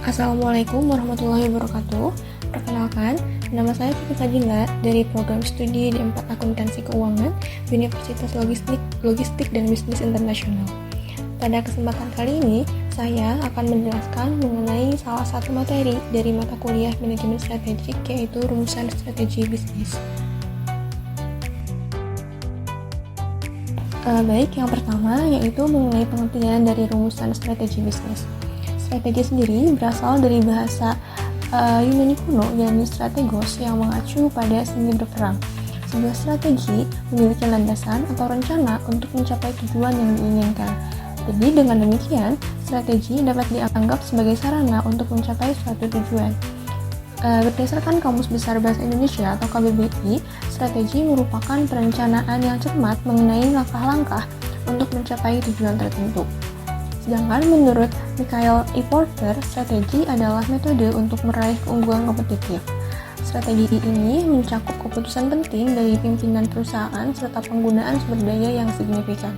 Assalamualaikum warahmatullahi wabarakatuh. Perkenalkan, nama saya Vivi Fadila dari program studi D4 Akuntansi Keuangan Universitas Logistik dan Bisnis Internasional. Pada kesempatan kali ini, saya akan menjelaskan mengenai salah satu materi dari mata kuliah manajemen strategik, yaitu rumusan strategi bisnis. Baik, yang pertama yaitu mengenai pengertian dari rumusan strategi bisnis. Strategi sendiri berasal dari bahasa Yunani kuno, yakni strategos, yang mengacu pada seni berperang. Sebuah strategi memiliki landasan atau rencana untuk mencapai tujuan yang diinginkan. Jadi dengan demikian, strategi dapat dianggap sebagai sarana untuk mencapai suatu tujuan. Berdasarkan Kamus Besar Bahasa Indonesia atau KBBI, strategi merupakan perencanaan yang cermat mengenai langkah-langkah untuk mencapai tujuan tertentu. Sedangkan menurut Mikhail E. Porter, strategi adalah metode untuk meraih keunggulan kompetitif. Strategi ini mencakup keputusan penting dari pimpinan perusahaan serta penggunaan sumber daya yang signifikan.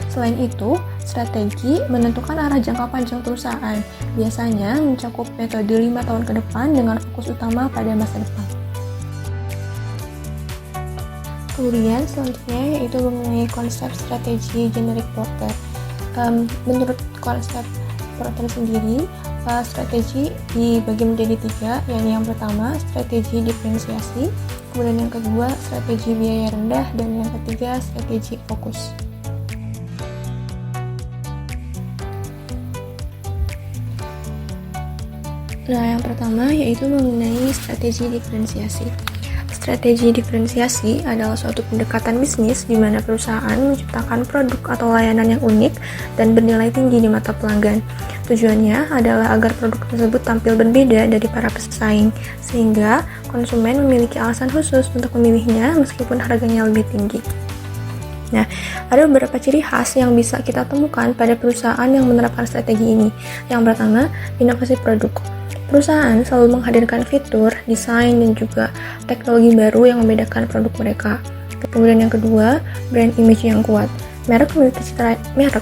Selain itu, strategi menentukan arah jangka panjang perusahaan, biasanya mencakup metode 5 tahun ke depan dengan fokus utama pada masa depan. Kemudian selanjutnya yaitu mengenai konsep strategi generik Porter. Menurut konsep Porter sendiri, strategi dibagi menjadi 3, yakni yang pertama strategi diferensiasi, kemudian yang kedua strategi biaya rendah, dan yang ketiga strategi fokus. Nah, yang pertama yaitu mengenai strategi diferensiasi. Strategi diferensiasi adalah suatu pendekatan bisnis di mana perusahaan menciptakan produk atau layanan yang unik dan bernilai tinggi di mata pelanggan. Tujuannya adalah agar produk tersebut tampil berbeda dari para pesaing, sehingga konsumen memiliki alasan khusus untuk memilihnya meskipun harganya lebih tinggi. Nah, ada beberapa ciri khas yang bisa kita temukan pada perusahaan yang menerapkan strategi ini. Yang pertama, inovasi produk. Perusahaan selalu menghadirkan fitur, desain, dan juga teknologi baru yang membedakan produk mereka. Kemudian yang kedua, brand image yang kuat. Merek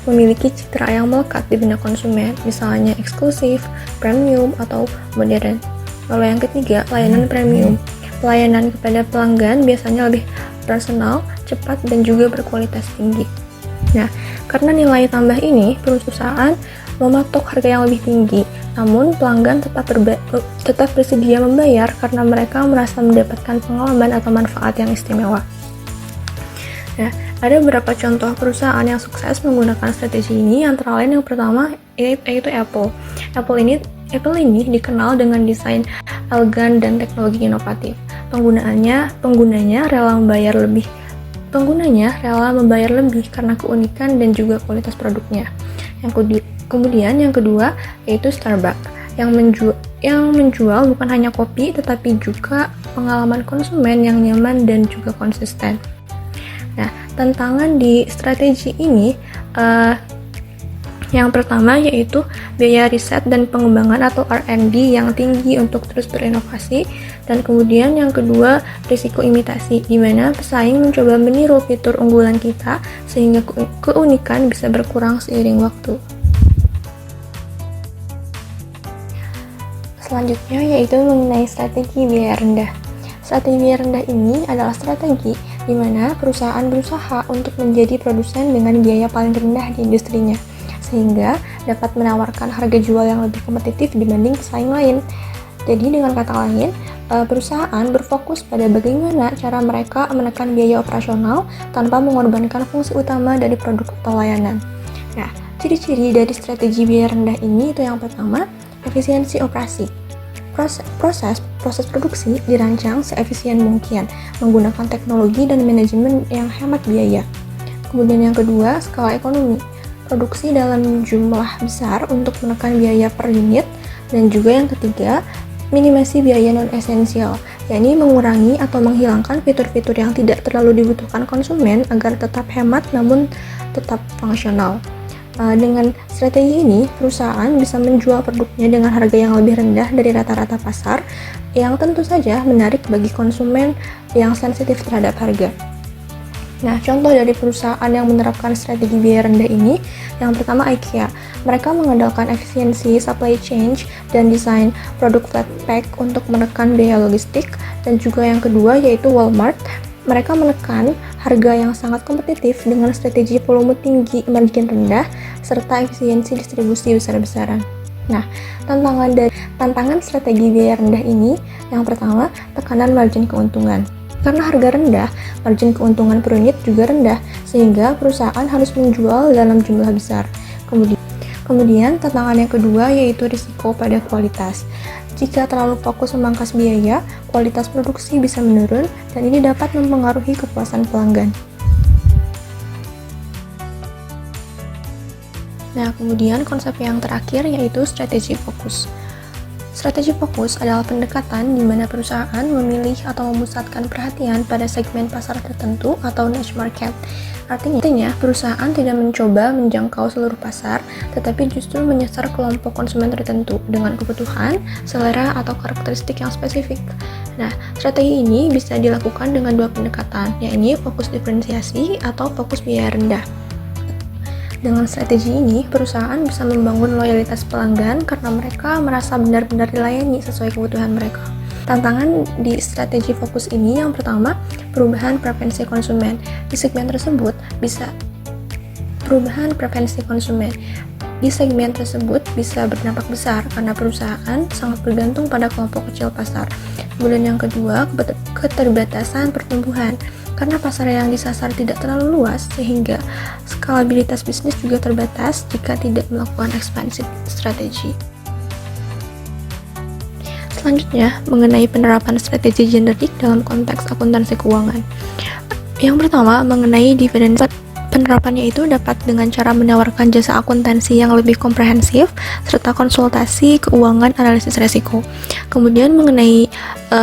memiliki citra yang melekat di benak konsumen, misalnya eksklusif, premium, atau modern. Lalu yang ketiga, layanan premium. Pelayanan kepada pelanggan biasanya lebih personal, cepat, dan juga berkualitas tinggi. Nah, karena nilai tambah ini, perusahaan mematok harga yang lebih tinggi, namun pelanggan tetap bersedia membayar karena mereka merasa mendapatkan pengalaman atau manfaat yang istimewa. Nah, ada beberapa contoh perusahaan yang sukses menggunakan strategi ini, antara lain yang pertama yaitu Apple. Apple ini dikenal dengan desain elegan dan teknologi inovatif. Penggunanya rela membayar lebih karena keunikan dan juga kualitas produknya. Kemudian yang kedua yaitu Starbucks yang menjual bukan hanya kopi tetapi juga pengalaman konsumen yang nyaman dan juga konsisten. Nah, tantangan di strategi ini yang pertama yaitu biaya riset dan pengembangan atau R&D yang tinggi untuk terus berinovasi, dan kemudian yang kedua risiko imitasi, di mana pesaing mencoba meniru fitur unggulan kita sehingga keunikan bisa berkurang seiring waktu. Selanjutnya yaitu mengenai strategi biaya rendah. Strategi biaya rendah ini adalah strategi di mana perusahaan berusaha untuk menjadi produsen dengan biaya paling rendah di industrinya, sehingga dapat menawarkan harga jual yang lebih kompetitif dibanding pesaing lain. Jadi dengan kata lain, perusahaan berfokus pada bagaimana cara mereka menekan biaya operasional tanpa mengorbankan fungsi utama dari produk atau layanan. Nah, ciri-ciri dari strategi biaya rendah ini itu yang pertama, efisiensi operasi. Proses produksi dirancang seefisien mungkin, menggunakan teknologi dan manajemen yang hemat biaya. Kemudian yang kedua, skala ekonomi. Produksi dalam jumlah besar untuk menekan biaya per unit. Dan juga yang ketiga, minimasi biaya non-esensial, yakni mengurangi atau menghilangkan fitur-fitur yang tidak terlalu dibutuhkan konsumen agar tetap hemat namun tetap fungsional. Dengan strategi ini, perusahaan bisa menjual produknya dengan harga yang lebih rendah dari rata-rata pasar, yang tentu saja menarik bagi konsumen yang sensitif terhadap harga. Nah, contoh dari perusahaan yang menerapkan strategi biaya rendah ini, yang pertama IKEA. Mereka mengandalkan efisiensi supply chain dan desain produk flat pack untuk menekan biaya logistik. Dan juga yang kedua yaitu Walmart. Mereka menekan harga yang sangat kompetitif dengan strategi volume tinggi, margin rendah, serta efisiensi distribusi besar-besaran. Nah, tantangan strategi biaya rendah ini, yang pertama, tekanan margin keuntungan. Karena harga rendah, margin keuntungan per unit juga rendah, sehingga perusahaan harus menjual dalam jumlah besar. Kemudian tantangan yang kedua yaitu risiko pada kualitas. Jika terlalu fokus memangkas biaya, kualitas produksi bisa menurun dan ini dapat mempengaruhi kepuasan pelanggan. Nah, kemudian konsep yang terakhir yaitu strategi fokus. Strategi fokus adalah pendekatan di mana perusahaan memilih atau memusatkan perhatian pada segmen pasar tertentu atau niche market. Artinya, perusahaan tidak mencoba menjangkau seluruh pasar, tetapi justru menyasar kelompok konsumen tertentu dengan kebutuhan, selera, atau karakteristik yang spesifik. Nah, strategi ini bisa dilakukan dengan dua pendekatan, yaitu fokus diferensiasi atau fokus biaya rendah. Dengan strategi ini, perusahaan bisa membangun loyalitas pelanggan karena mereka merasa benar-benar dilayani sesuai kebutuhan mereka. Tantangan di strategi fokus ini yang pertama, perubahan preferensi konsumen. Di segmen tersebut bisa berdampak besar karena perusahaan sangat bergantung pada kelompok kecil pasar. Kemudian yang kedua, keterbatasan pertumbuhan. Karena pasar yang disasar tidak terlalu luas, sehingga skalabilitas bisnis juga terbatas jika tidak melakukan ekspansi strategi. Selanjutnya, mengenai penerapan strategi generik dalam konteks akuntansi keuangan. Yang pertama, mengenai dividen. Penerapannya itu dapat dengan cara menawarkan jasa akuntansi yang lebih komprehensif, serta konsultasi keuangan analisis resiko. Kemudian mengenai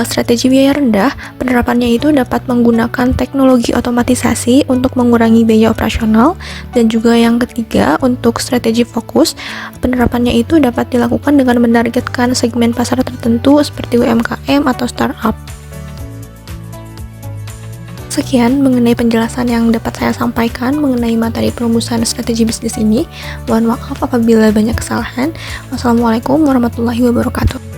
strategi biaya rendah, penerapannya itu dapat menggunakan teknologi otomatisasi untuk mengurangi biaya operasional. Dan juga yang ketiga, untuk strategi fokus, penerapannya itu dapat dilakukan dengan menargetkan segmen pasar tertentu seperti UMKM atau startup. Sekian mengenai penjelasan yang dapat saya sampaikan mengenai materi perumusan strategi bisnis ini. Mohon maaf apabila banyak kesalahan. Wassalamualaikum warahmatullahi wabarakatuh.